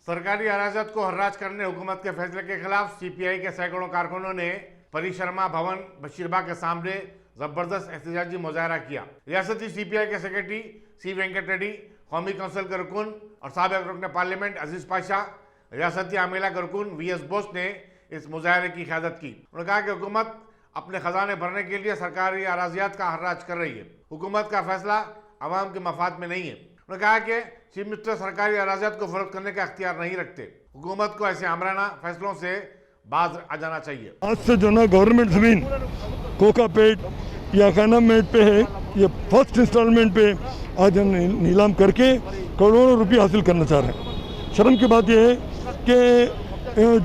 सरकारी अराजकता को हर्राज करने हुकूमत के फैसले के खिलाफ सीपीआई के सैकड़ों कारकुनों ने परिशर्मा भवन बशीरबाग के सामने जबरदस्त एहतजाजी मुजाहरा किया। रियासती सीपीआई के सेक्रेटरी सी वेंकट रेड्डी, कौमी कौंसिल के रुकन और साबिक रुकन पार्लियामेंट अजीज पाशा, रियासती आमिला के रुकन वीएस बोस ने इस मुजाहरे की क़यादत की। उन्होंने कहा कि हुकूमत अपने खजाने भरने के लिए सरकारी अराजियात का हर्राज कर रही है। हुकूमत का फैसला अवाम के मफाद में नहीं है। उन्होंने कहा कि चीफ मिनिस्टर सरकारी अराजियात को फरोख्त करने का अख्तियार नहीं रखते। हुकूमत को ऐसे आमराना फैसलों से बाज आ जाना चाहिए। आज से जो ना गवर्नमेंट जमीन कोकापेट या खानामेट पे है, ये फर्स्ट इंस्टॉलमेंट पे आज हम नीलाम करके करोड़ों रुपये हासिल करना चाह रहे हैं। शर्म की बात यह है कि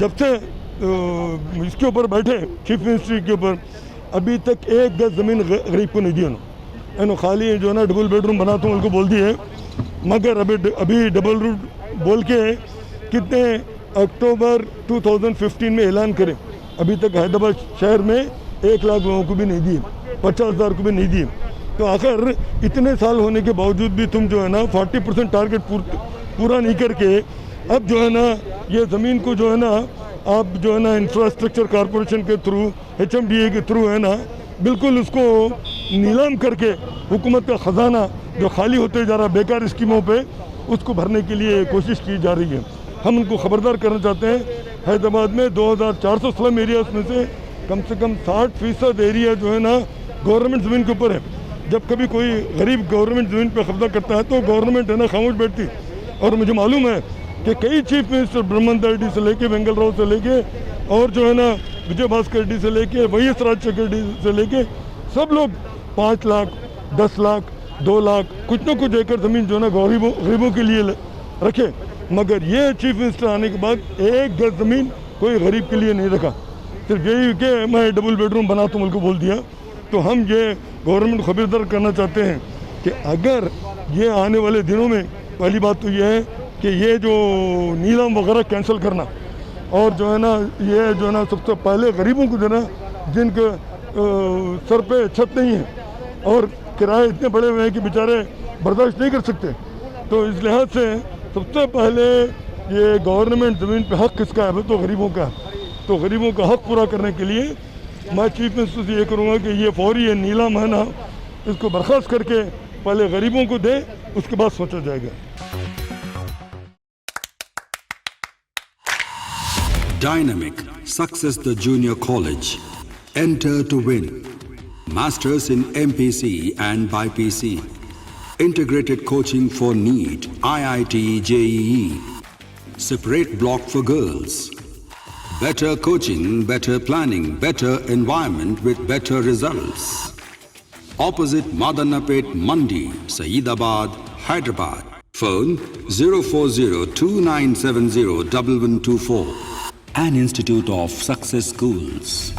जब से इसके ऊपर बैठे चीफ मिनिस्ट्री के ऊपर अभी तक एक गज ज़मीन गरीब को नहीं दी उन्होंने। खाली जो है ना डबल बेडरूम बनाता हूँ उनको बोल दिए, मगर अभी डबल रूट बोल के कितने अक्टूबर 2015 में ऐलान करें, अभी तक हैदराबाद शहर में 1 लाख लोगों को भी नहीं दिए, 50,000 को भी नहीं दिए। तो आखिर इतने साल होने के बावजूद भी तुम जो है ना 40% टारगेट पूरा नहीं करके अब जो है ना ये ज़मीन को जो है ना आप जो है ना इंफ्रास्ट्रक्चर कॉरपोरेशन के थ्रू HMDA के थ्रू है ना बिल्कुल उसको नीलाम करके हुकूमत का ख़जाना जो खाली होते जा रहा बेकार स्कीमों पे उसको भरने के लिए कोशिश की जा रही है। हम उनको ख़बरदार करना चाहते हैं। हैदराबाद में 2400 स्लम एरियाज में से कम 60% एरिया जो है ना गवर्नमेंट ज़मीन के ऊपर है। जब कभी कोई गरीब गवर्नमेंट ज़मीन पे कब्जा करता है तो गवर्नमेंट है ना खामोश बैठती। और मुझे मालूम है कि कई चीफ मिनिस्टर ब्रह्मानंद रेड्डी से लेके वेंगल राव से लेके और जो है ना विजय भास्कर रेड्डी से लेके वाईएस राजशेखर रेड्डी से लेके सब लोग 5 लाख 10 लाख 2 लाख कुछ न कुछ एकड़ ज़मीन जो है ना गरीबों के लिए रखे, मगर ये चीफ मिनिस्टर आने के बाद एक गज ज़मीन कोई गरीब के लिए नहीं रखा। सिर्फ यही कि मैं डबल बेडरूम बनाता हूँ उनको बोल दिया। तो हम ये गवर्नमेंट को खबरदार करना चाहते हैं कि अगर ये आने वाले दिनों में पहली बात तो ये है कि ये जो नीलाम वगैरह कैंसिल करना और जो है ना ये जो है ना सबसे पहले गरीबों को देना जिनके सर पे छत नहीं है और किराए इतने बड़े हुए हैं कि बेचारे बर्दाश्त नहीं कर सकते। तो इस लिहाज से सबसे पहले ये गवर्नमेंट ज़मीन पे हक़ किसका है? तो गरीबों का। तो गरीबों का हक़ पूरा करने के लिए मैं चीफ मिनिस्टर से ये करूँगा कि ये फौरी ये नीलाम है ना इसको बर्खास्त करके पहले गरीबों को दे, उसके बाद सोचा जाएगा। Dynamic Success the Junior College. Enter to win. Masters in MPC and BPC. Integrated coaching for NEET, IIT, JEE. Separate block for girls. Better coaching, better planning, better environment with better results. Opposite Madanapet Mandi, Saeedabad, Hyderabad. Phone 04029701124. An institute of success schools.